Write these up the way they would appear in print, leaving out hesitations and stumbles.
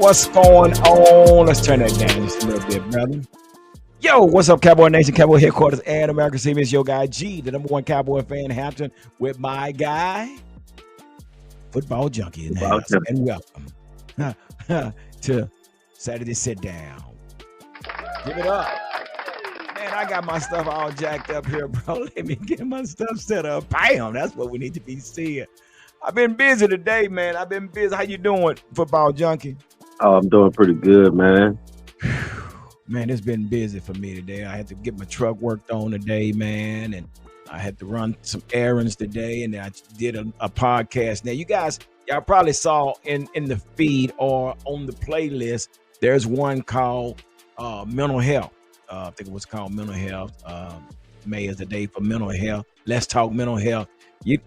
What's going on? Let's turn that down just a little bit, brother. Yo, what's up, Cowboy Nation, Cowboy Headquarters, and American CB? It's your guy G, the number one Cowboy fan in Hampton, with my guy, Football Junkie in the About house. them. And welcome to Saturday Sit Down. Give it up. Man, I got my stuff all jacked up here, bro. Let me get my stuff set up. Bam! That's what we need to be seeing. I've been busy today, man. I've been busy. How you doing, Football Junkie? Oh, I'm doing pretty good, man. Man, it's been busy for me today. I had to get my truck worked on today, man, and I had to run some errands today, and I did a podcast. Now, you guys, y'all probably saw in the feed or on the playlist, there's one called Mental Health. I think it was called Mental Health. May is the day for mental health. Let's talk mental health.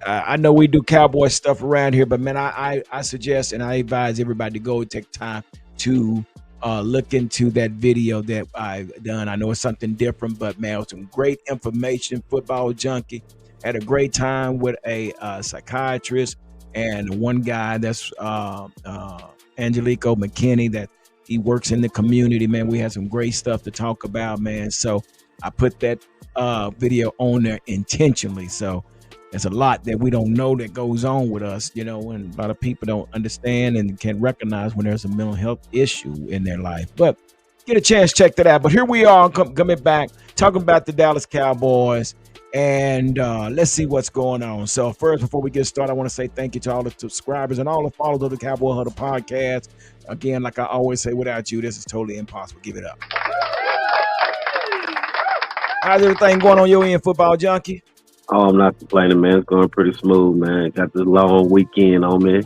I know we do cowboy stuff around here, but man, I suggest and I advise everybody to go take time to look into that video that I've done. I know it's something different, but man, it was some great information. Football Junkie had a great time with a psychiatrist and one guy that's Angelico McKinney, that he works in the community. Man, we had some great stuff to talk about, man. So I put that video on there intentionally. So there's a lot that we don't know that goes on with us, and a lot of people don't understand and can't recognize when there's a mental health issue in their life. But get a chance, check that out. But here we are coming back, talking about the Dallas Cowboys, and let's see what's going on. So first, before we get started, I want to say thank you to all the subscribers and all the followers of the Cowboy Huddle podcast. Again, like I always say, without you, this is totally impossible. Give it up. How's everything going on your end, Football Junkie? Oh, I'm not complaining, man. It's going pretty smooth, man. Got this long weekend on me. I'm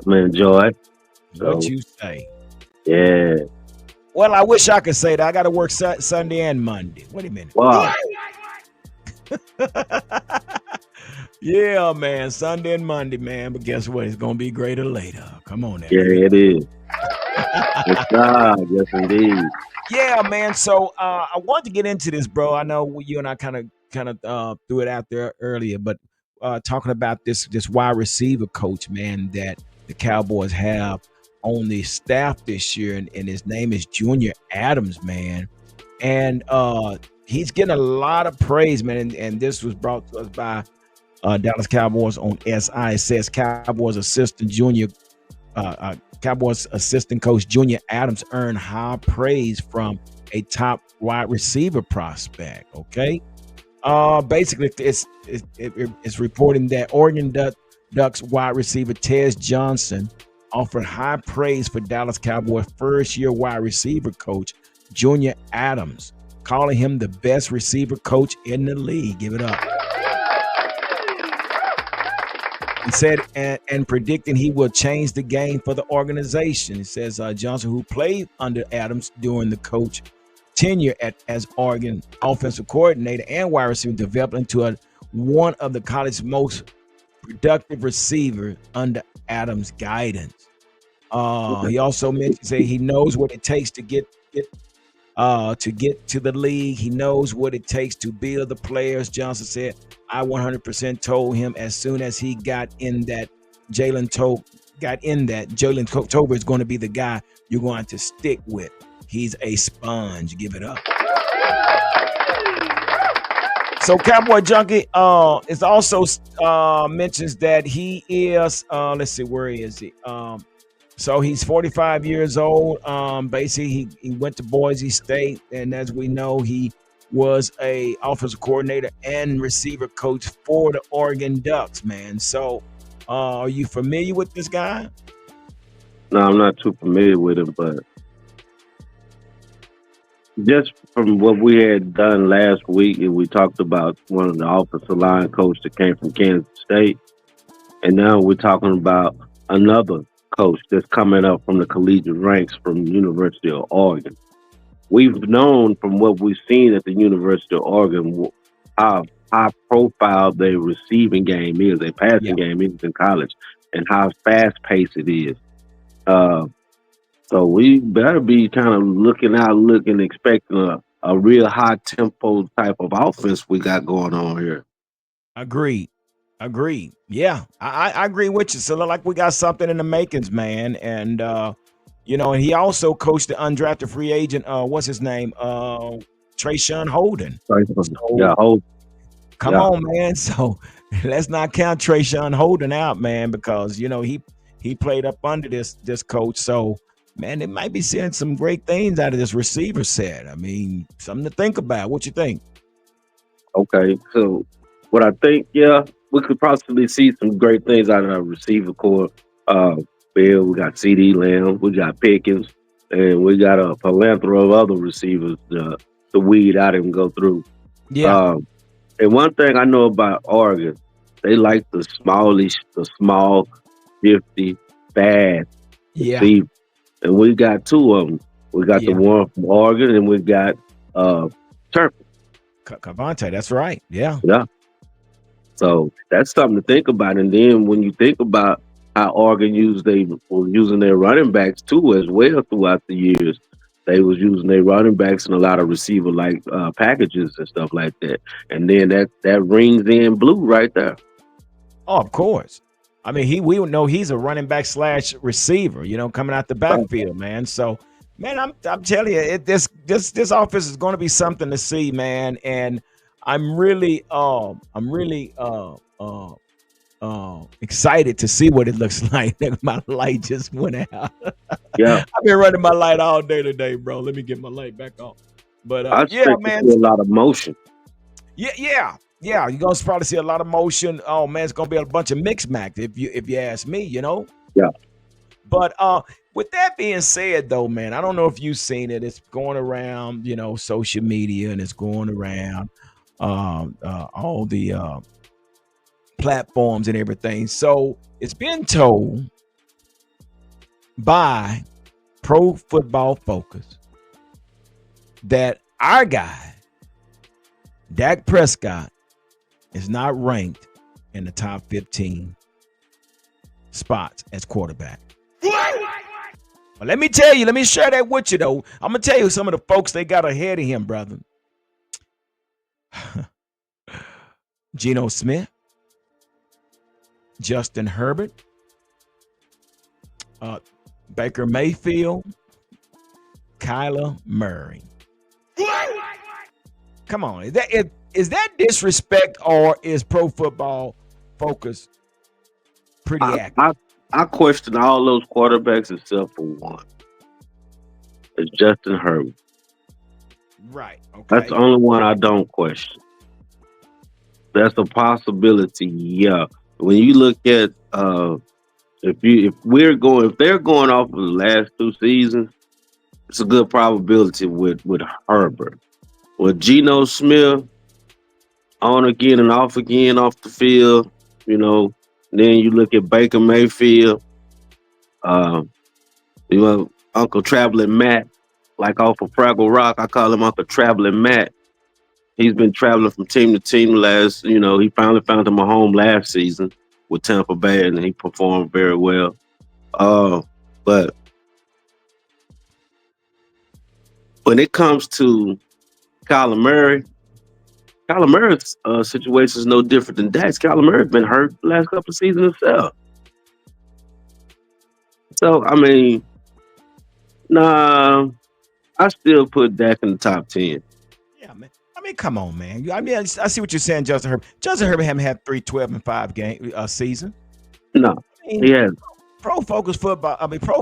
gonna enjoy it. What So, you say? yeah. Well, I wish I could say that. I got to work Sunday and Monday. Wait a minute. Wow. Yeah, man. Sunday and Monday, man. But guess what? It's going to be greater later. Come on now. Yeah, it is. Yes, God. Yes, indeed. Yeah, man. So I wanted to get into this, bro. I know you and I kind of threw it out there earlier, but talking about this wide receiver coach, man, that the Cowboys have on the staff this year, and his name is Junior Adams, man. And he's getting a lot of praise, man. And this was brought to us by Dallas Cowboys on SI. It says Cowboys assistant coach Junior Adams earned high praise from a top wide receiver prospect. Okay. Basically, it's reporting that Oregon Ducks wide receiver Tez Johnson offered high praise for Dallas Cowboys first-year wide receiver coach Junior Adams, calling him the best receiver coach in the league. Give it up. He said, and predicting he will change the game for the organization. He says Johnson, who played under Adams during the coach tenure as Oregon offensive coordinator and wide receiver, developed into one of the college's most productive receivers under Adams' guidance. He also mentioned he knows what it takes to get to the league. He knows what it takes to build the players. Johnson said, I 100% told him as soon as he got in that Jalen Tolbert is going to be the guy you're going to stick with. He's a sponge. Give it up. So Cowboy Junkie is also mentions that he is, let's see, where is he? So he's 45 years old. Basically, he went to Boise State, and as we know, he was a offensive coordinator and receiver coach for the Oregon Ducks, man. So are you familiar with this guy? No, I'm not too familiar with him, but just from what we had done last week, and we talked about one of the offensive line coach that came from Kansas State, and now we're talking about another coach that's coming up from the collegiate ranks from the University of Oregon. We've known from what we've seen at the University of Oregon how high profile their receiving game is, their passing game is in college, and how fast paced it is. So we better be kind of expecting a real high tempo type of offense we got going on here. Agreed. Yeah, I agree with you. So look like we got something in the makings, man. And And he also coached the undrafted free agent. What's his name? Trayshawn Holden. Right. Yeah, So hold. come Yeah. on, man. So let's not count Trayshawn Holden out, man, because he played up under this coach. So man, they might be seeing some great things out of this receiver set. I mean, something to think about. What you think? Okay. So what I think, yeah, we could possibly see some great things out of our receiver core. Uh, Bill, we got CD Lamb, we got Pickens, and we got a plethora of other receivers to weed out and go through. Yeah, Um, and one thing I know about Oregon, they like the small, shifty, fast yeah, receiver. And we got two of them. We got the yeah. one from Oregon, and we got uh, Turpin. Cavante, that's right. Yeah. Yeah. So that's something to think about. And then when you think about how Oregon were using their running backs too as well throughout the years, they was using their running backs in a lot of receiver like packages and stuff like that. And then that rings in blue right there. Oh, of course. I mean, we would know he's a running back slash receiver, coming out the Right. backfield, man. So, man, I'm telling you, this offense is going to be something to see, man. And I'm really excited to see what it looks like. My light just went out. Yeah. I've been running my light all day today, bro. Let me get my light back on. But I yeah, expect to man. see a lot of motion. Yeah. You're gonna probably see a lot of motion. Oh man, it's gonna be a bunch of mix max if you ask me. Yeah. But with that being said, though, man, I don't know if you've seen it. It's going around, social media, and it's going around all the platforms and everything. So it's been told by Pro Football Focus that our guy, Dak Prescott, is not ranked in the top 15 spots as quarterback. Well, let me tell you, let me share that with you, though. I'm going to tell you some of the folks they got ahead of him, brother. Geno Smith, Justin Herbert, uh, Baker Mayfield, Kyler Murray. Come on. Is that disrespect, or is Pro Football Focus pretty I, accurate? I I question all those quarterbacks except for one. It's Justin Herbert. Right. That's the Okay. only one I don't question. That's a possibility, yeah. When you look at if they're going off of the last two seasons, it's a good probability with Herbert. With Geno Smith on again and off the field, you know. Then you look at Baker Mayfield, uh, Uncle Traveling Matt, like off of Fraggle Rock. I call him Uncle Traveling Matt. He's been traveling from team to team he finally found him a home last season with Tampa Bay and he performed very well. Uh, but when it comes to Kyler Murray, Kyler Murray's situation is no different than Dak's. Kyler Murray's been hurt the last couple of seasons himself. So, I mean, nah, I still put Dak in the top 10. Yeah, man. I mean, come on, man. I mean, I see what you're saying, Justin Herbert. Justin Herbert haven't had 3-12-5 game season. No, I mean, he has. pro focus football. I mean, pro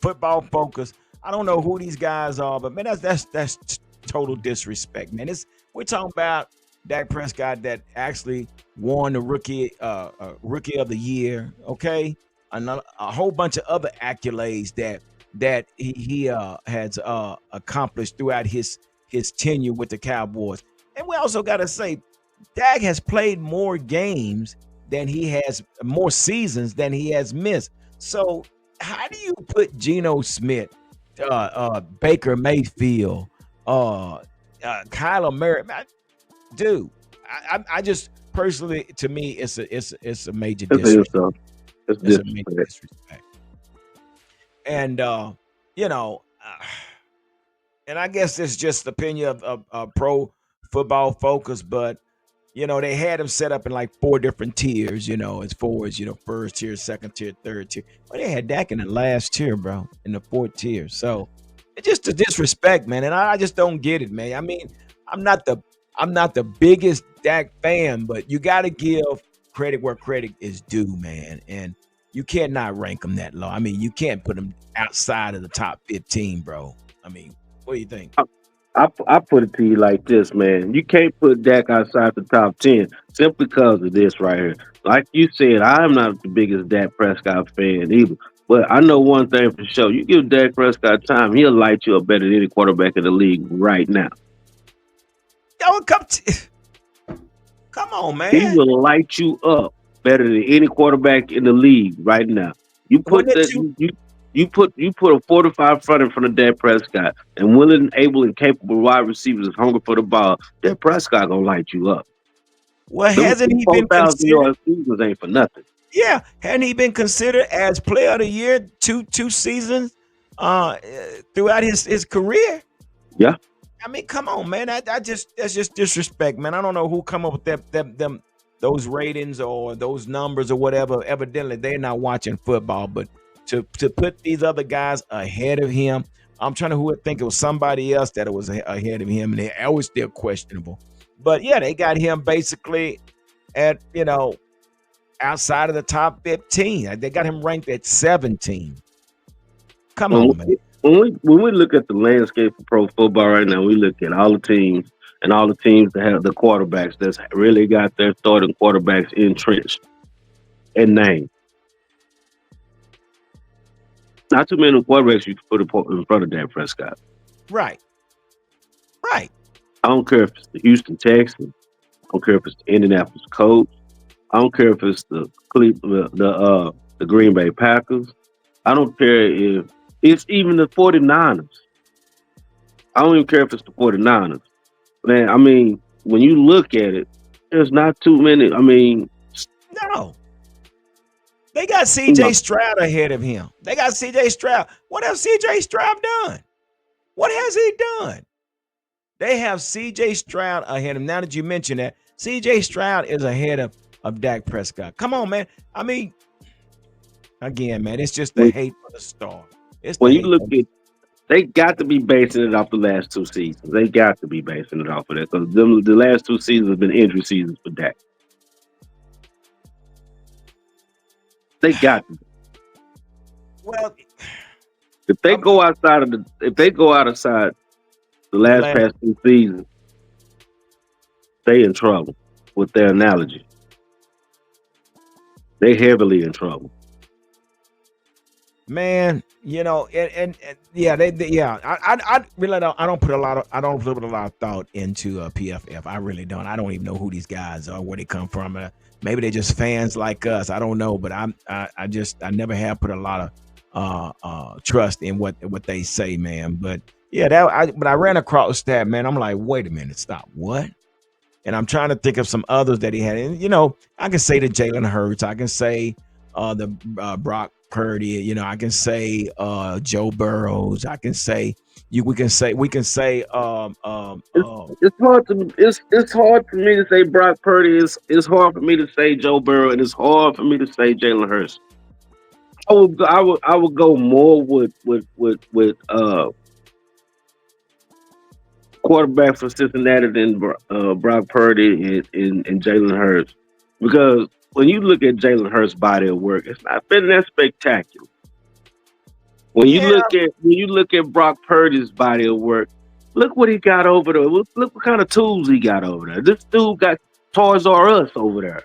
football focus. I don't know who these guys are, but man, that's total disrespect, man. We're talking about Dak Prescott that actually won the rookie of the year. Okay, a whole bunch of other accolades that he has accomplished throughout his tenure with the Cowboys. And we also got to say, Dak has played more games than he has, more seasons than he has missed. So how do you put Geno Smith, Baker Mayfield, uh, Kyler Murray? Dude, I just personally, to me, it's a major It's, it's, disrespect. uh, it's It's a major disrespect. disrespect. And you know, and I guess it's just the opinion of pro football focus, but They had him set up in like four different tiers, as far as, first tier, second tier, third tier. Well, they had Dak in the last tier, bro, in the fourth tier. So it's just a disrespect, man. And I just don't get it, man. I mean, I'm not the I'm not the biggest Dak fan, but you gotta give credit where credit is due, man. And you can't not rank him that low. I mean, you can't put him outside of the top 15, bro. I mean, what do you think? I put it to you like this, man. You can't put Dak outside the top 10 simply because of this right here. Like you said, I'm not the biggest Dak Prescott fan either. But I know one thing for sure. You give Dak Prescott time, he'll light you up better than any quarterback in the league right now. Yo, come on, He man. will light you up better than any quarterback in the league right now. You When put did that you you put a 45 front in front of Dak Prescott and willing, able, and capable wide receivers is hungry for the ball. Dak Prescott gonna light you up. well, Them hasn't he four been thousand considered? yard seasons ain't for nothing. Yeah, hadn't he been considered as player of the year two seasons throughout his career? Yeah. I mean, come on, man. That's just disrespect, man. I don't know who come up with them those ratings or those numbers or whatever. Evidently, they're not watching football, but to put these other guys ahead of him, I'm trying to who would think it was somebody else that it was ahead of him, and they always still questionable. But yeah, they got him basically at outside of the top 15. They got him ranked at 17. Come When on, man. we, when we look at the landscape of pro football right now, we look at all the teams and all the teams that have the quarterbacks that's really got their starting quarterbacks entrenched and named. Not too many quarterbacks you can put in front of Dak Prescott. Right, right. I don't care if it's the Houston Texans. I don't care if it's the Indianapolis Colts. I don't care if it's the the Green Bay Packers. I don't care if it's even the 49ers. I don't even care if it's the 49ers. Man, I mean, when you look at it, there's not too many. I mean, No, they got you C.J. know, Stroud ahead of him. They got C.J. Stroud. What has C.J. Stroud done? What has he done? They have C.J. Stroud ahead of him. Now that you mention that, C.J. Stroud is ahead of Dak Prescott. Come on, man. I mean, again, man, it's just the when, hate for the star. It's the when you hate look for at, they got to be basing it off the last two seasons. They got to be basing it off of that because the last two seasons have been injury seasons for Dak. They got to. well, I'm If they go outside the the last last past two seasons, they in trouble with their analogy. They heavily in trouble. man, and yeah, yeah. I really don't. I don't put a lot of thought into PFF. I really don't. I don't even know who these guys are, where they come from. Maybe they're just fans like us. I don't know, but I never have put a lot of trust in what they say, man. But yeah, but I ran across that, man. I'm like, wait a minute, stop, what? And I'm trying to think of some others that he had. And I can say the Jalen Hurts. I can say the Brock Purdy. I can say Joe Burrows. I can say you. We can say It's it's hard to it's hard for me to say Brock Purdy. It's hard for me to say Joe Burrow, and it's hard for me to say Jalen Hurts. I would go more with quarterback for Cincinnati than Brock Purdy and Jalen Hurts because when you look at Jalen Hurts' body of work, it's not been that spectacular. yeah. When you look at Brock Purdy's body of work, look what he got over there. Look what kind of tools he got over there. This dude got Toys R Us over there,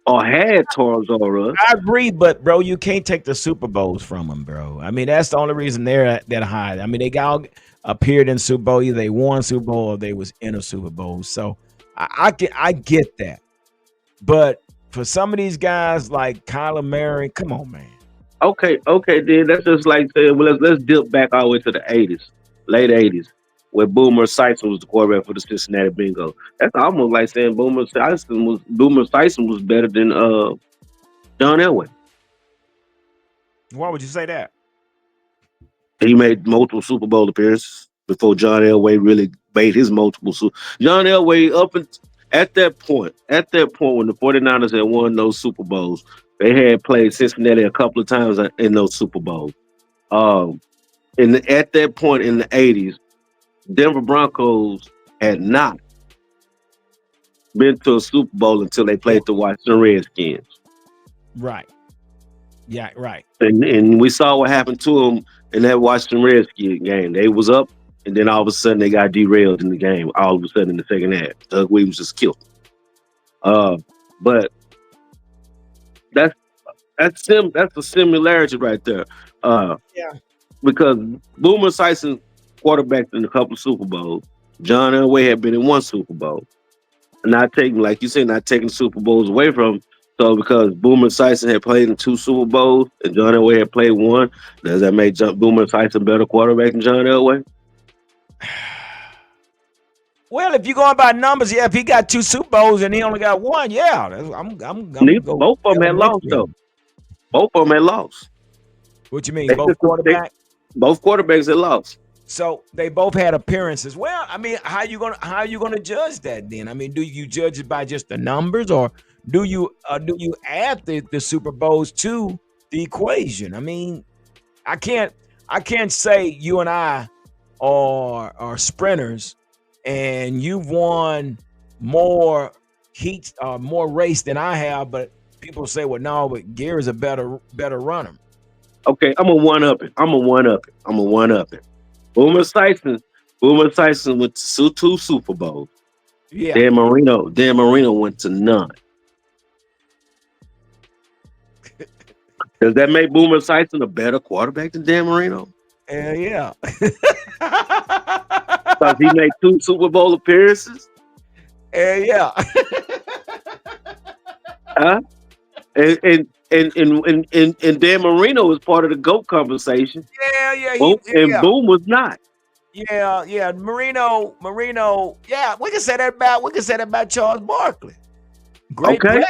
or had Toys R Us. I agree, but bro, you can't take the Super Bowls from them, bro. I mean, that's the only reason they're that high. I mean, they got appeared in Super Bowl, either they won Super Bowl or they was in a Super Bowl. So I get that. But for some of these guys like Kyler Murray, come on, man. Okay, then that's just like saying, well, let's dip back all the way to the '80s, late '80s, where Boomer Esiason was the quarterback for the Cincinnati Bengals. That's almost like saying Boomer Esiason was better than John Elway. Why would you say that? He made multiple Super Bowl appearances before John Elway really made his multiple. John Elway at that point when the 49ers had won those Super Bowls, they had played Cincinnati a couple of times in those Super Bowls. Um, at that point in the 80s, Denver Broncos had not been to a Super Bowl until they Yeah. played the Washington Redskins. Right. Yeah. Right. And we saw what happened to them in that Washington Redskins game. They was up, and then all of a sudden they got derailed in the game. All of a sudden in the second half, Doug Williams just killed them. But that's that's a similarity right there. Uh, Yeah. because Boomer Sison quarterbacked in a couple of Super Bowls. John Elway had been in one Super Bowl. Not taking, like you said, not taking Super Bowls away from him. So because Boomer Sison had played in two Super Bowls and John Elway had played one, does that make Boomer Sison better quarterback than John Elway? Well, if you're going by numbers, yeah. If he got two Super Bowls and he only got one, yeah, I'm go Both of them had lost elementary. though. Both of them had lost. What you mean, They both just quarterback? both quarterbacks had lost. So they both had appearances. Well, I mean, how you gonna judge that then? I mean, do you judge it by just the numbers, or do you add the Super Bowls to the equation? I mean, I can't I can't say you and I are sprinters, and you've won more heats, more race than I have. But people say, well, no, but Gary's a better runner. Okay, I'm a one up it. I'm a one up it. I'm a one up it. Boomer Sison, Boomer Sison went to two Super Bowls. Yeah, Dan Marino went to none. Does that make Boomer Sison a better quarterback than Dan Marino? yeah. Because he made two Super Bowl appearances? Yeah. Huh? And Dan Marino was part of the GOAT conversation. Yeah, yeah, And Boom was not. yeah. Marino. Yeah, we can say that about Charles Barkley. Great Okay. player,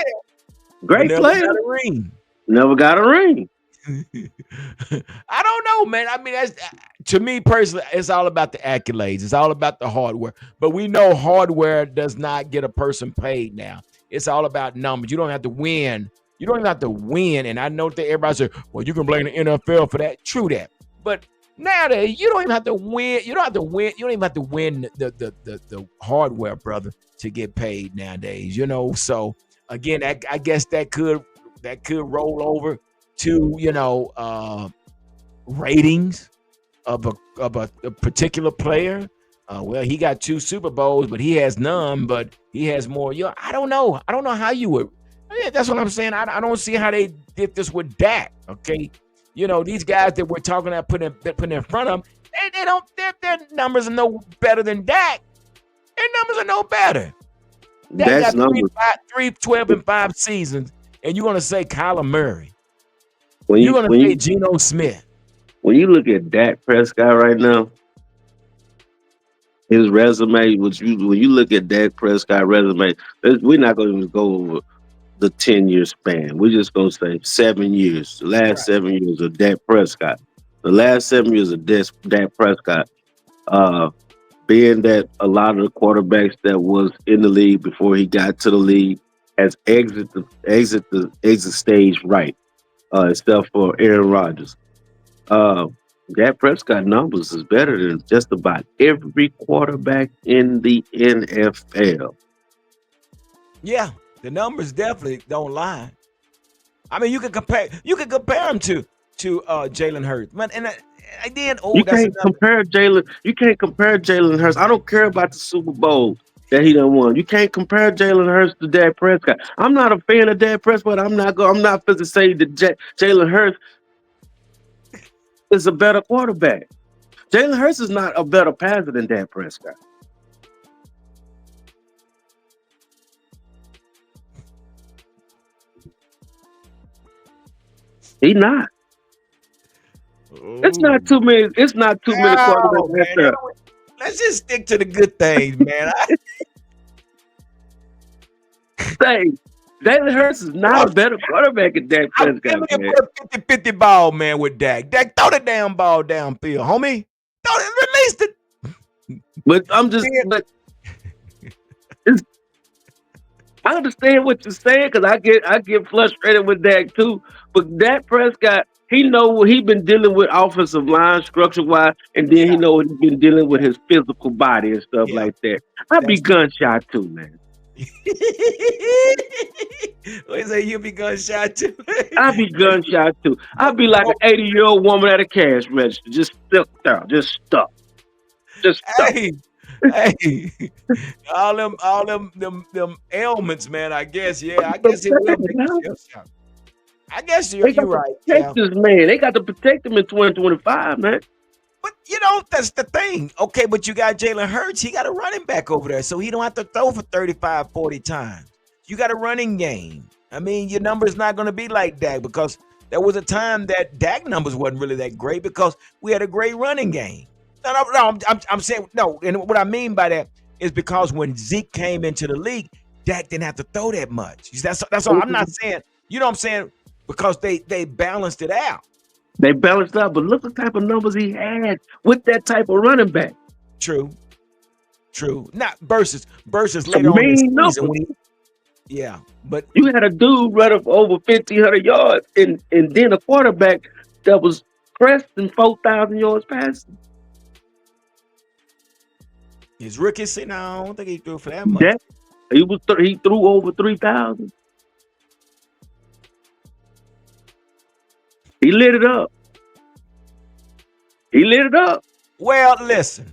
but Great never player. got a ring. Never got a ring. I don't know, man. I mean, that's to me personally, it's all about the accolades. It's all about the hardware. But we know hardware does not get a person paid now. It's all about numbers. You don't have to win. You don't even have to win. And I know that everybody says, well, you can blame the NFL for that. True that. But nowadays, you don't even have to win. You don't have to win. You don't even have to win the hardware, brother, to get paid nowadays. So again, I guess that could roll over to ratings of a particular player. Well, he got two Super Bowls, but he has none. But he has more. I don't know. I don't know how you would. Yeah, that's what I'm saying. I don't see how they did this with Dak. Okay, these guys that we're talking about putting in front of them, they don't. Their numbers are no better than Dak. Their numbers are no better. Dak That's got numbers. 12 and 5 seasons, and you're gonna say Kyler Murray. When You're you gonna when say you Geno Smith. when you look at Dak Prescott right now, his resume, when you look at Dak Prescott resume, we're not going to go over the 10-year span. We're just going to say 7 years. The last Right. 7 years of Dak Prescott. The last 7 years of Dak Prescott. Uh, being that a lot of the quarterbacks that was in the league before he got to the league has exit stage right, except for Aaron Rodgers. Uh, Dak Prescott numbers is better than just about every quarterback in the NFL. Yeah, the numbers definitely don't lie. I mean, you can compare him to Jalen Hurts, man. And then You that's can't another. compare Jalen. You can't compare Jalen Hurts. I don't care about the Super Bowl that he done won. You can't compare Jalen Hurts to Dak Prescott. I'm not a fan of Dak Prescott. I'm not supposed to say that Jalen Hurts is a better quarterback. Jalen Hurts is not a better passer than Dak Prescott. He not. It's not Ooh. too many. It's not too many Oh quarterbacks out man, there. let's just stick to the good things, man. Say Jalen Hurts is not a I'm, better quarterback than Dak I'm Prescott, giving you man. a 50-50 ball, man, with Dak. Dak, throw the damn ball downfield, homie. Throw it, release it. But I'm just, Then but it's I understand what you're saying because I get frustrated with Dak too. But Dak Prescott, he know what he been dealing with offensive line structure wise, and then he Yeah, know what he been dealing with yeah, his physical body and stuff yeah. like that. I be That's gunshot too, man. what say you be gunshot too. I be gunshot too. I but, be like but an 80-year-old woman at a cash register, just stuck there, just stuck. hey, hey, all them ailments, man. I guess, yeah. I guess it will make you shell shock. I guess you're They got you're to right. protect Yeah. this man. They got to protect him in 2025, man. But that's the thing. Okay, but you got Jalen Hurts. He got a running back over there, so he don't have to throw for 35, 40 times. You got a running game. I mean, your number's not going to be like Dak because there was a time that Dak numbers wasn't really that great because we had a great running game. No, I'm saying no. And what I mean by that is because when Zeke came into the league, Dak didn't have to throw that much. That's all. I'm not saying. You know what I'm saying? Because they balanced it out. They balanced out, but look what type of numbers he had with that type of running back. True. True. Not versus Some later on this mean season numbers. when yeah. But You had a dude run up over 1,500 yards, and then a quarterback that was pressed and 4,000 yards passing. his rookie season, I don't think he threw for that much. That he threw over 3,000. He lit it up. He lit it up. Well, listen.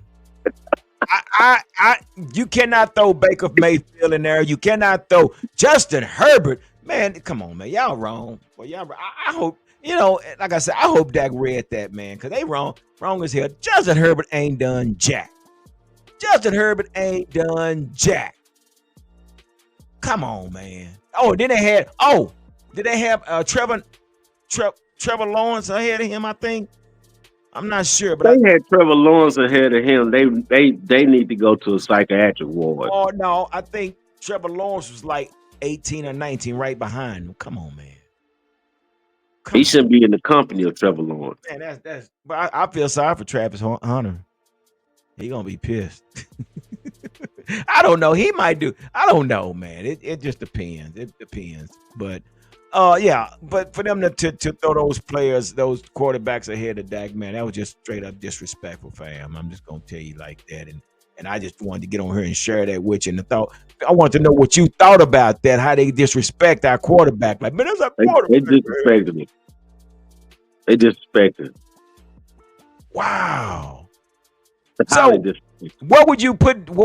I you cannot throw Baker Mayfield in there. You cannot throw Justin Herbert. Man, come on, man. Y'all wrong. Well, I hope, like I said, I hope Dak read that, man, because they wrong. Wrong as hell. Justin Herbert ain't done jack. Justin Herbert ain't done jack. Come on, man. Did they have Trevor Lawrence ahead of him, I think? I'm not sure, but They had Trevor Lawrence ahead of him. They need to go to a psychiatric ward. no, I think Trevor Lawrence was like 18 or 19 right behind him. Come on, man. He Come on. shouldn't be in the company of Trevor Lawrence. Man, that's but I feel sorry for Travis Hunter. He gonna be pissed. I don't know. He might do. I don't know, man. It just depends. It depends. But yeah, but for them to throw those players, those quarterbacks ahead of Dak, man, that was just straight up disrespectful, fam. I'm just gonna tell you like that. And I just wanted to get on here and share that with you. And I want to know what you thought about that, how they disrespect our quarterback. Like, man, that's our They quarterback, man. disrespected him. They disrespected him. Wow. Highly So disrespected. What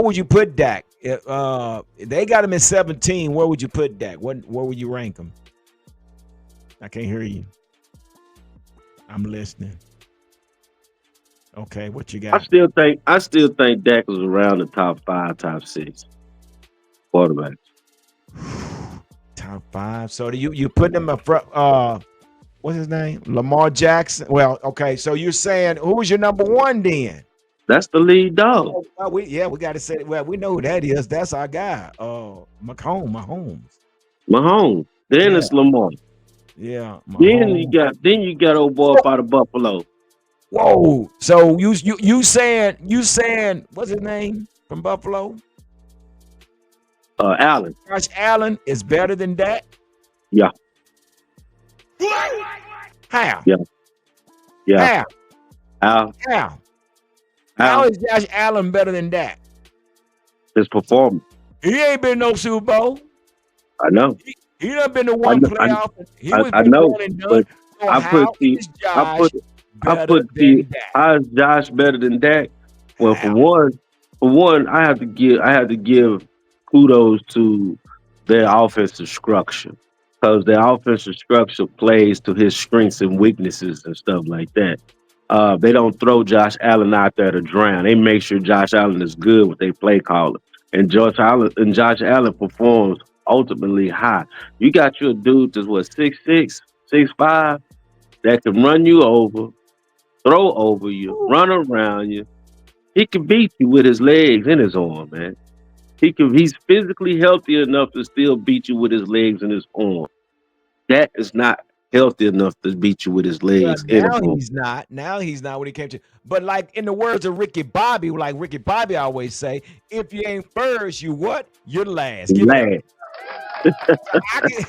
would you put Dak? They got him in 17. Where would you put Dak? Where would you rank him? I can't hear you. I'm listening. Okay, what you got? I still think Dak was around the top 5, top 6 quarterbacks. Top 5. So do you put him up front? What's his name? Lamar Jackson. Well, okay. So you're saying who's your number one then? That's the lead dog. Well, we got to say. Well, we know who that is. That's our guy. Mahomes. Mahomes. Then Yeah, it's Lamar. yeah, Then Mahomes. you got old boy So, up out of Buffalo. whoa. So you saying what's his name from Buffalo? Allen. Josh Allen is better than that. Yeah. How? Yeah. Yeah. How? Al. How? How Al. is Josh Allen better than that? His performance. He ain't been no Super Bowl. I know. He done been to I one know. playoff. He was I been know. one and done. But So I put how the is I Josh put I better put the than that? how is Josh better than Dak? Well, How? for one, I have to give kudos to their offensive structure because their offensive structure plays to his strengths and weaknesses and stuff like that. They don't throw Josh Allen out there to drown. They make sure Josh Allen is good with their play caller, and Josh Allen performs ultimately high. You got your dude that's what 6'6", 6'5", that can run you over, throw over you, run around you. He can beat you with his legs and his arm, man. He's physically healthy enough to still beat you with his legs and his arm. That is not healthy enough to beat you with his Well, legs and his now arm. he's not. Now he's not when he came to. But like in the words of Ricky Bobby, like Ricky Bobby always say, if you ain't first, you what? You're last. Give it up. Lad. I can,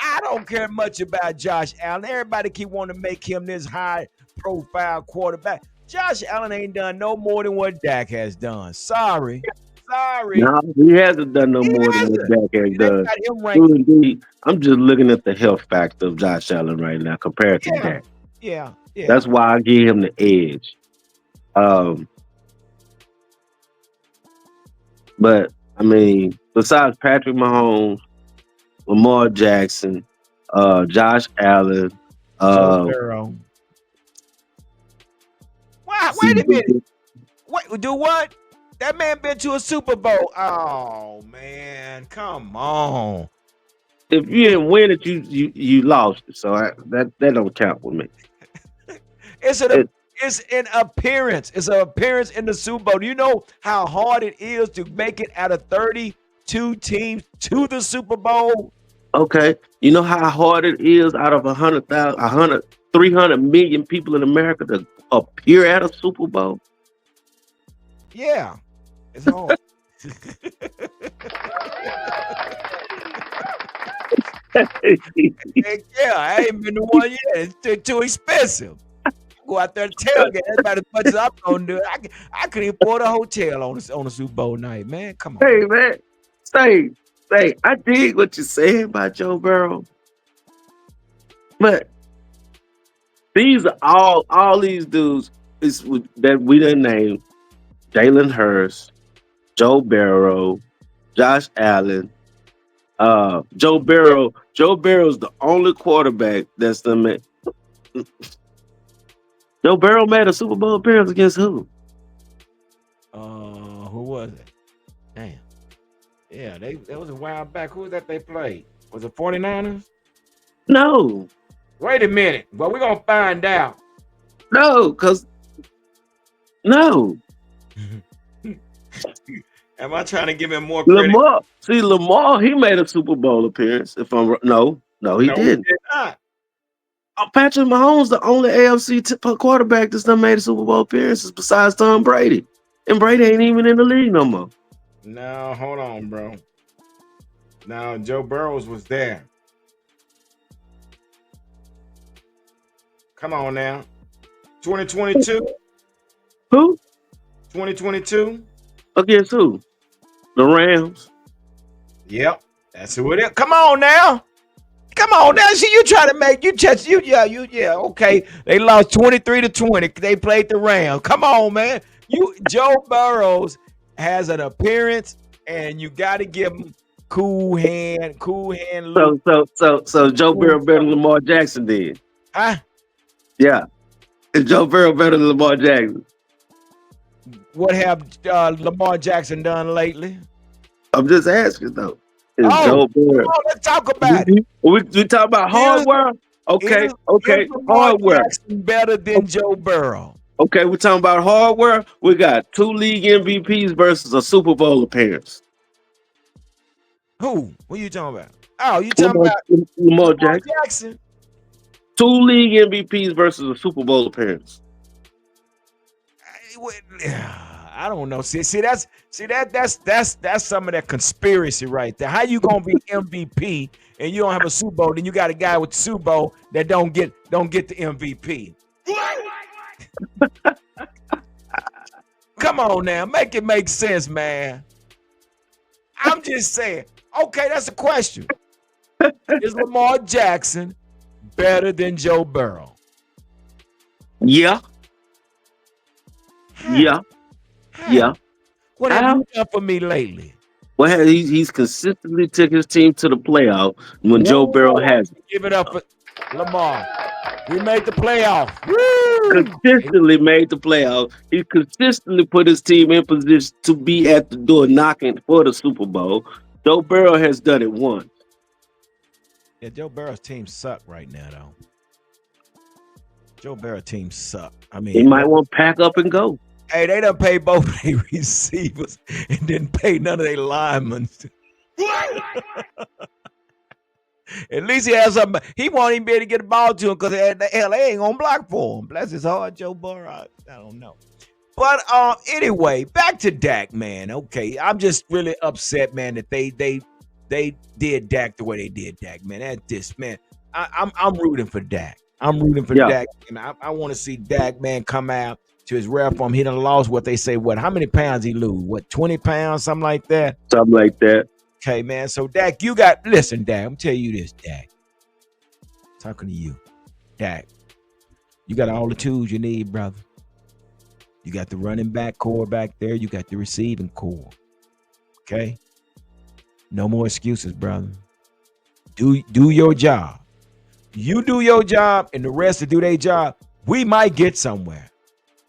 I don't care much about Josh Allen. Everybody keep wanting to make him this high profile quarterback. Josh Allen ain't done no more than what Dak has done. Sorry. Sorry. No, he hasn't done no He more than what hasn't. Dak has They done. got him ranked. True indeed. I'm just looking at the health factor of Josh Allen right now compared to Yeah. Dak. Yeah. Yeah. That's why I give him the edge. Um, but I mean, besides Patrick Mahomes, Lamar Jackson, Josh Allen, Joe uh, Burrow. Wow, see, wait a minute. Wait, do what? That man been to a Super Bowl. Oh man, come on. if you didn't win it, you lost it. So that don't count with me. It's an It, it's an appearance. It's an appearance in the Super Bowl. Do you know how hard it is to make it out of 32 teams to the Super Bowl? okay, you know how hard it is out of 100,000, 300 million people in America to appear at a Super Bowl. Yeah, it's hard. Heck yeah, I ain't been to one yet. It's too expensive. Go out there and tailgate. That's about as much as I'm gonna do. I couldn't afford a hotel on a Super Bowl night, man. Come on. Hey man, say I dig what you saying about Joe Burrow, but these are all these dudes that we done named: Jalen Hurst, Joe Burrow, Josh Allen. Joe Barrow's the only quarterback that's the man. Joe Burrow made a Super Bowl appearance against who? Who was it? Damn. Yeah, that was a while back. Who was that they played? Was it 49ers? No, Wait a minute. Well, we're gonna find out. no, because no. Am I trying to give him more credit? Lamar, see Lamar, he made a Super Bowl appearance. If I'm no, he No, he didn't. did not. Patrick Mahomes, the only AFC quarterback that's done made a Super Bowl appearances besides Tom Brady, and Brady ain't even in the league no more. No, hold on, bro. Now Joe Burrows was there. Come on now. 2022. Who 2022. against who? The Rams. Yep. That's who it is. Come on now. Come on now. See, you try to make you just yeah, okay. They lost 23-20. They played the Rams. Come on, man. Joe Burrows has an appearance, and you gotta give him cool hand Luke. So Joe Cool Burrow better than Lamar Jackson did. Huh? Yeah, is Joe Burrow better than Lamar Jackson? What have Lamar Jackson done lately? I'm just asking though. Is Oh, Joe come Burrow? on, let's talk about it. We talk about Is, hardware. is, is Okay, Lamar hardware. Jackson better than Joe Burrow? Okay, we're talking about hardware. We got 2 league MVPs versus a Super Bowl appearance. Who? What are you talking about? Oh, you talking Lamar, about Lamar Lamar Jackson. Jackson? 2 league MVPs versus a Super Bowl appearance. I don't know. That's some of that conspiracy right there. How you gonna be MVP and you don't have a Super Bowl? Then you got a guy with the Super Bowl that don't get the MVP. Come on now, make it make sense, man. I'm just saying. Okay, that's a question. Is Lamar Jackson better than Joe Burrow? Yeah, How? yeah, How? yeah. What have How? you done for me lately? Well, he's consistently took his team to the playoff when Joe Burrow Whoa, hasn't. give it up for Lamar. We made the playoff. Woo! Consistently made the playoff. He consistently put his team in position to be at the door knocking for the Super Bowl. Joe Burrow has done it once. Yeah, Joe Burrow's team suck right now, though. Joe Burrow team suck. I He mean, might want to pack up and go. hey, they done pay both their receivers and didn't pay none of their linemen. At least he has something. He won't even be able to get the ball to him because hell, they ain't gonna block for him. Bless his heart, Joe Burrow. I don't know. But anyway, back to Dak, man. Okay, I'm just really upset, man, that they they did Dak the way they did Dak, man. At this, man, I'm rooting for Dak. I'm rooting for Yeah, Dak, and I want to see Dak, man, come out to his rare form. He done lost what they say. What? How many pounds he lose? What? 20 pounds, something like that. something like that. Okay, man. So Dak, you got listen, Dak. I'm telling you this, Dak. Talking to you, Dak. You got all the tools you need, brother. You got the running back core back there. You got the receiving core. Okay. No more excuses, brother. Do your job. You do your job, and the rest to do their job. We might get somewhere.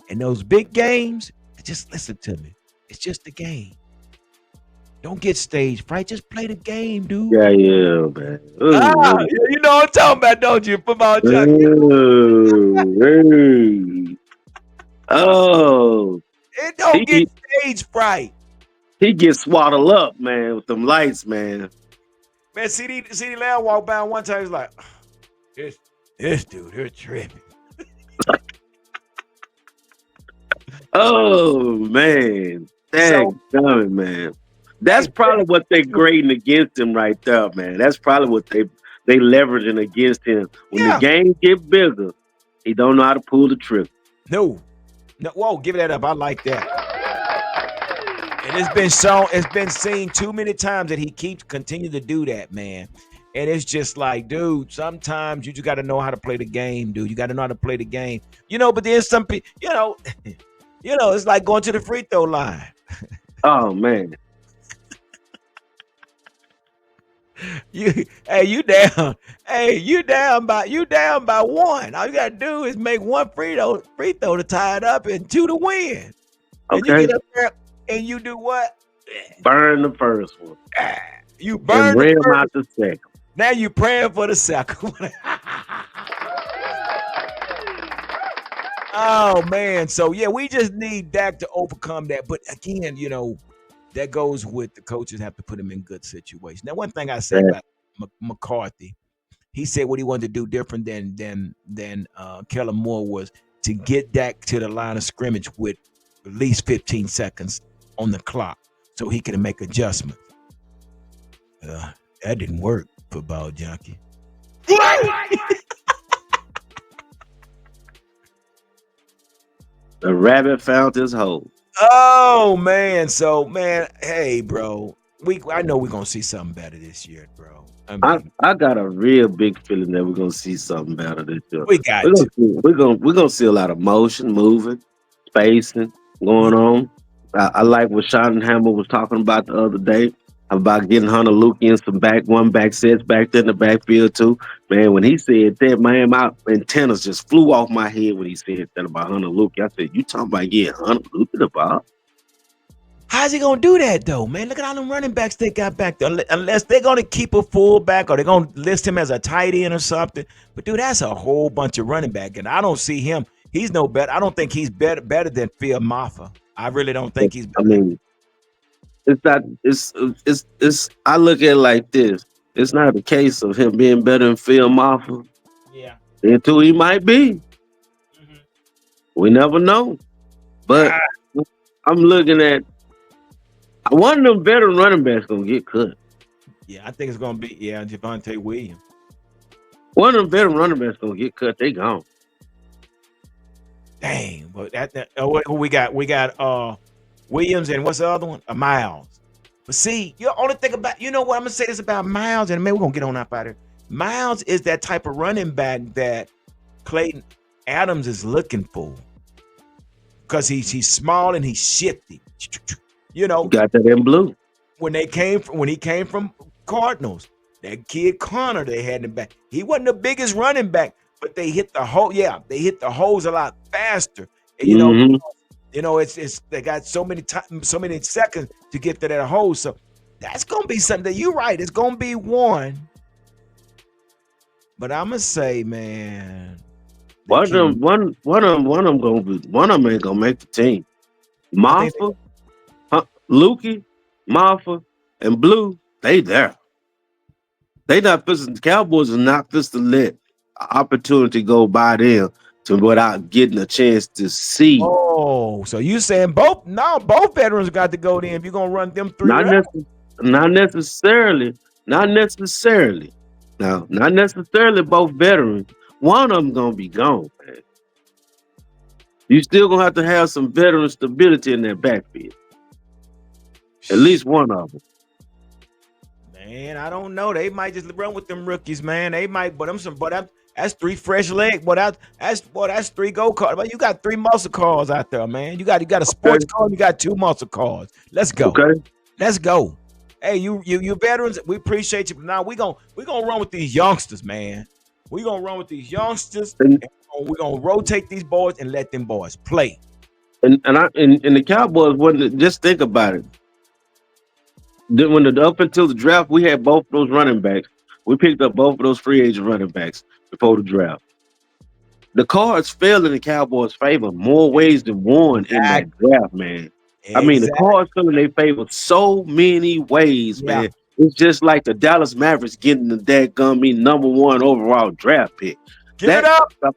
And those big games, just listen to me. It's just a game. Don't get stage fright. Just play the game, dude. Yeah, yeah, man. Ah, Ooh, you know what I'm talking about, don't you? Football junkie. ooh, hey. Oh, It don't get he stage fright. he gets swaddled up, man, with them lights, man. Man, CD Lamb walked by one time. He's like, this, this dude, they're tripping. Oh man, So, dang, man. That's hey, probably what they're grading against him right there, man. That's probably what they leveraging against him. When the yeah, game get bigger, he don't know how to pull the trigger. no, no, whoa, give that up. I like that. And it's been shown, it's been seen too many times that he keeps continue to do that, man. And it's just like, dude, sometimes you just got to know how to play the game, dude. You got to know how to play the game, But then some people, it's like going to the free throw line. Oh man, You down, you down by one. All you gotta do is make one free throw to tie it up and two to win. And you okay, get up there and you do what? burn the first one Ah, you and burn the rim out first. the second. Now you praying for the second one. Oh man. So yeah, we just need Dak to overcome that. But again, that goes with the coaches have to put him in good situations. Now, one thing I say Man, about McCarthy, he said what he wanted to do different than Kellen Moore was to get Dak to the line of scrimmage with at least 15 seconds on the clock so he could make adjustments. That didn't work, football junkie. the rabbit found his hole. Oh man, so man, hey bro, I know we're gonna see something better this year, bro. I I, mean, I got a real big feeling that we're gonna see something better this year. we got to. We're gonna see a lot of motion, moving, spacing Yeah. going on. I like what Schottenhammer was talking about the other day about getting Hunter Luke in some one back sets back there in the backfield too. Man, when he said that, man, my antennas just flew off my head when he said that about Hunter Luke. I said, "You talking about getting Hunter Luke in the ball?" How's he gonna do that though, man? Look at all them running backs they got back there. Unless they're gonna keep a fullback or they're gonna list him as a tight end or something. But dude, that's a whole bunch of running back, and I don't see him. He's no better. I don't think he's better than Phil Maffa. I really don't think he's I better than. mean, it's not. It's. I look at it like this. It's not a case of him being better than Phil Maffa. Yeah. Until he might be. Mhm. We never know. But Ah, I'm looking at one of them veteran running backs gonna get cut. yeah, I think it's gonna be Javante Williams. One of them veteran running backs gonna get cut. They gone. Dang, but who we got? We got Williams and what's the other one? Miles. But see, you only think about what I'm gonna say this about Miles, and maybe we're gonna get on up out of here. Miles is that type of running back that Clayton Adams is looking for because he's small and he's shifty. You You know, got that in blue. when he came from Cardinals, that kid Connor they had in the back. He wasn't the biggest running back, but they hit the hole. Yeah, they hit the holes a lot faster. And Hmm. it's they got so many times, so many seconds to get to that hole. So that's gonna be something that you're right. It's gonna be one. But I'm gonna say, man, they can't. One of them gonna be one of them ain't gonna make the team. I think Marfa, Lukey, Marfa, and Blue, they there. They not fixing the Cowboys are not fixing to let opportunity go by them to without getting a chance to see. oh, so you saying both veterans got to go then if you're gonna run them three Not rounds. necessarily, not necessarily, Not necessarily. Now, not necessarily both veterans. One of them gonna be gone, man. You still gonna have to have some veteran stability in that backfield. At least one of them. Man, I don't know. They might just run with them rookies, man. They might, but I'm some, but that's three fresh legs. But that's three go cards. But you got three muscle cars out there, man. You got a sports Okay. car. You got two muscle cars. Let's go. Okay. Let's go. Hey, you veterans, we appreciate you. But now we gonna run with these youngsters, man. We gonna run with these youngsters, And and we're gonna rotate these boys and let them boys play. and the Cowboys wasn't just think about it. Then when the up until the draft, we had both of those running backs. We picked up both of those free agent running backs before the draft. The cards fell in the Cowboys' favor more ways than one in that Exactly. draft, man. I mean, the Exactly. cards fell in their favor so many ways, Yeah. man. It's just like the Dallas Mavericks getting the dadgum me number one overall draft pick. Give it That up.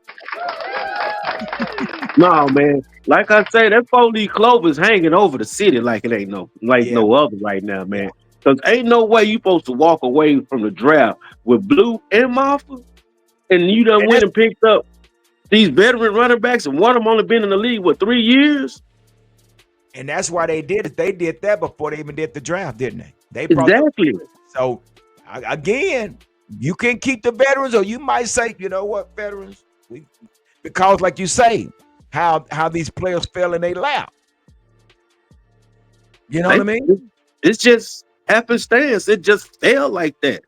no, man. Like I say, that 4-leaf clover is hanging over the city like it ain't Yeah. no other right now, Yeah. man. Because ain't no way you supposed to walk away from the draft with Blue and Maffa, and you done And went that's and picked up these veteran running backs, and one of them only been in the league what 3 years. And that's why they did it. They did that before they even did the draft, didn't they? They brought the Exactly. so again, you can keep the veterans, or you might say, you know what, veterans, we because like you say, how these players fell in their lap. You know what They I mean? it's just happenstance. It just fell like that,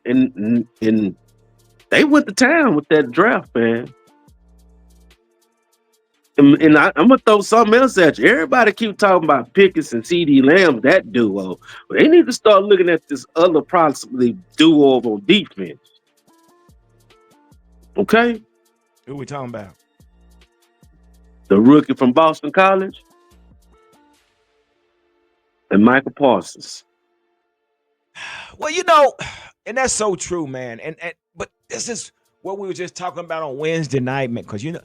and they went to town with that draft, man. I'm gonna throw something else at you. Everybody keep talking about Pickens and CD Lamb, that duo. But they need to start looking at this other possibly duo on defense. Okay, Who we talking about? the rookie from Boston College and Michael Parsons. Well, and that's so true, man. And but this is what we were just talking about on Wednesday night, man. Because dude,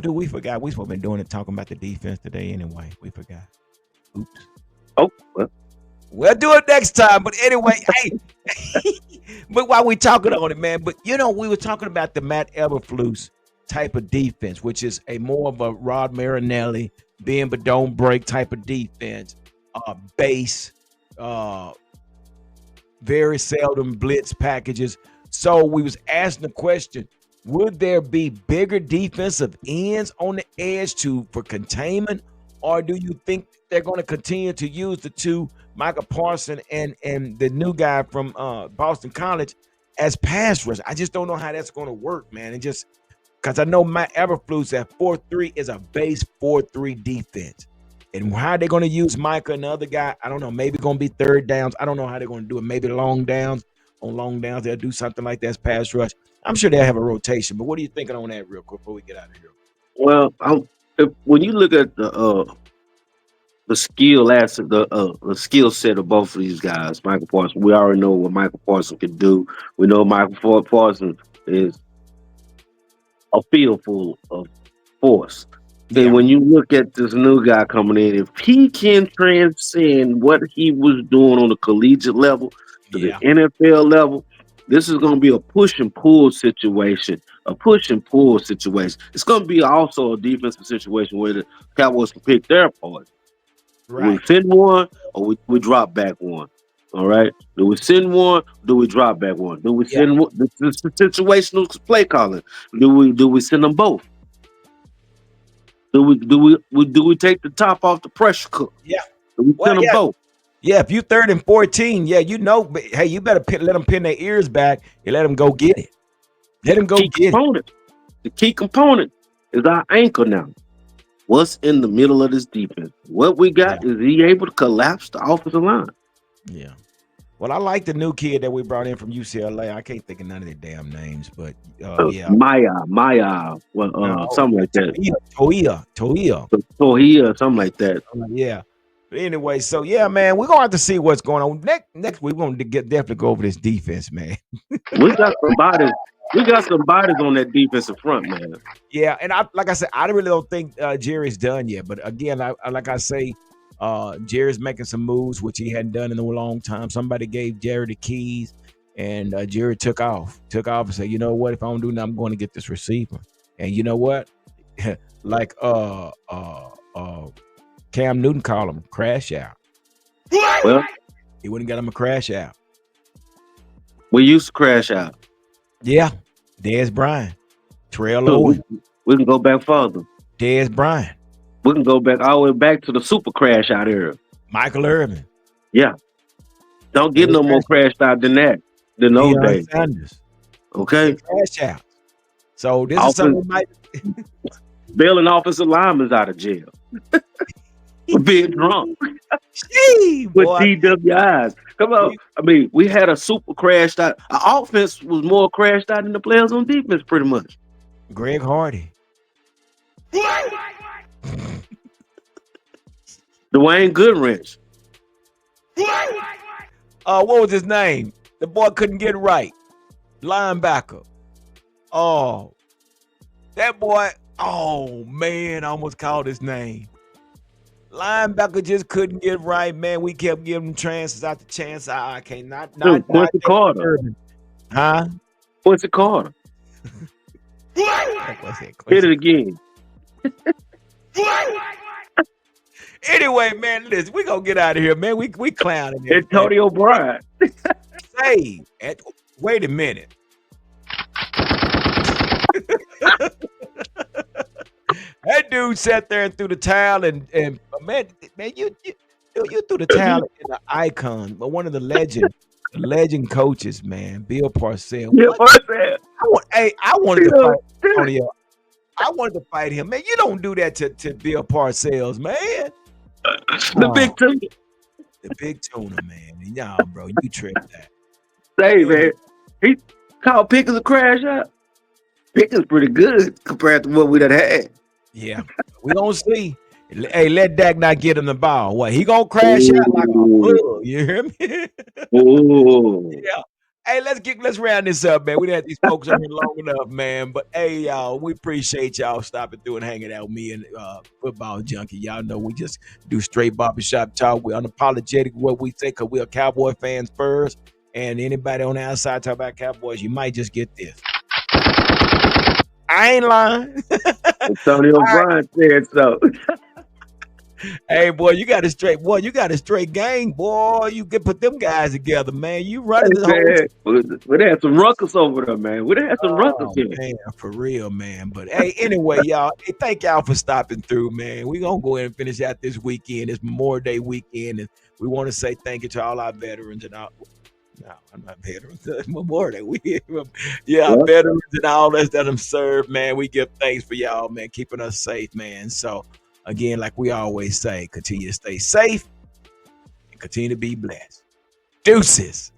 we forgot we supposed to be doing it talking about the defense today anyway. We forgot. Oops. Oh, well, We'll do it next time. But anyway, hey, but while we talking on it, man, but we were talking about the Matt Eberflus type of defense, which is a more of a Rod Marinelli, bend but don't break type of defense, base, uh, very seldom blitz packages. So we was asking the question: would there be bigger defensive ends on the edge for containment, or do you think they're going to continue to use the two, Michael Parson and the new guy from Boston College, as pass rush? I just don't know how that's going to work, man. And just because I know Matt Eberflus at 4-3 is a base 4-3 defense. And how they're going to use Micah and the other guy, I don't know. Maybe going to be third downs. I don't know how they're going to do it. Maybe long downs. On long downs, they'll do something like that as pass rush. I'm sure they'll have a rotation. But what are you thinking on that real quick before we get out of here? well, when you look at the skill asset, the skill set of both of these guys, Michael Parsons, we already know what Michael Parsons can do. We know Michael Parsons is a field full of force. Then Yeah, when you look at this new guy coming in, if he can transcend what he was doing on the collegiate level to the yeah, NFL level, this is going to be a push and pull situation. A push and pull situation. It's going to be also a defensive situation where the Cowboys can pick their part. Do we right. send one or we drop back one? All right. Do we send one? Do we drop back one? Do we Yeah, send one? This is situational play calling. Do we send them both? Do we take the top off the pressure cook? yeah. Do we Well, send them yeah, both? yeah. If you 3rd and 14, yeah, but, hey, you better let them pin their ears back and let them go get it. Let them go Key get it. component. The key component is our anchor now. What's in the middle of this defense? What we Yeah, got is he able to collapse the offensive line? yeah. Well, I like the new kid that we brought in from UCLA. I can't think of none of their damn names, but yeah. Maya, well, No, something like that. Toia. Tohia, something like that. Yeah. But anyway, so yeah, man, we're gonna have to see what's going on next week. We're gonna definitely go over this defense, man. We got some bodies. We got some bodies on that defensive front, man. Yeah, and like I said, I really don't think Jerry's done yet. But again, like I say, Jerry's making some moves which he hadn't done in a long time. Somebody gave Jerry the keys. And Jerry took off and said, you know what? If I don't do nothing, I'm going to get this receiver. And you know what? like Cam Newton called him crash out. Well, He wouldn't get him a crash out. we used to crash out. Yeah. Dez Bryant. Terrell So Owens. we can go back further. Dez Bryant. We can go back all the way back to the super crash out era. Michael Irvin. Yeah. Don't They get were no more crash crashed out than those Deion days. Sanders. They Okay? crash out. So this is Offense, something we might bailing offensive linemen out of jail for being drunk Gee, with boy. DWIs. Come on. I mean, we had a super crashed out. Our offense was more crashed out than the players on defense, pretty much. Greg Hardy. Dwayne Goodrich. What was his name? The boy couldn't get it right. Linebacker. Oh, that boy. Oh man, I almost called his name. Linebacker just couldn't get right, man. We kept giving him chances after chance. I can't not Quincy David Carter. Irvin. Huh? Quincy Carter. Hit it again. Anyway, man, listen, we gonna get out of here, man. We clowning it. Antonio Bryant. Hey, wait a minute. That dude sat there and threw the towel, and man, you threw the towel in the icon, but one of the legend coaches, man, Bill Parcells. Yeah, What? Parcells. I wanted to fight Antonio. I wanted to fight him, man. You don't do that to Bill Parcells, man. The big tuna. The big tuna, man. Nah, bro, you tripped that. Say, man, he called Pickens a crash out. Pickens pretty good compared to what we done had. Yeah, we gonna see. Hey, let Dak not get him the ball. What, he gonna crash out like a bug? You hear me? Oh, Yeah. Hey, let's round this up, man. We done had these folks on here long enough, man. But hey, y'all, we appreciate y'all stopping through and hanging out with me and Football Junkie. Y'all know we just do straight barbershop talk. We're unapologetic what we say because we're Cowboy fans first. And anybody on the outside talk about Cowboys, you might just get this. I ain't lying. Antonio Bryant said so. Hey, boy, you got a straight gang, boy. You can put them guys together, man. You running the whole. We had some ruckus over there, man. We had some ruckus here. Man, for real, man. But hey, anyway, y'all, hey, thank y'all for stopping through, man. We're gonna go ahead and finish out this weekend. It's Memorial Day weekend, and we want to say thank you to all our veterans and all. No, I'm not veterans. Memorial Day weekend. Yeah, What? veterans and all us that have served, man. We give thanks for y'all, man, keeping us safe, man. So again, like we always say, continue to stay safe and continue to be blessed. Deuces.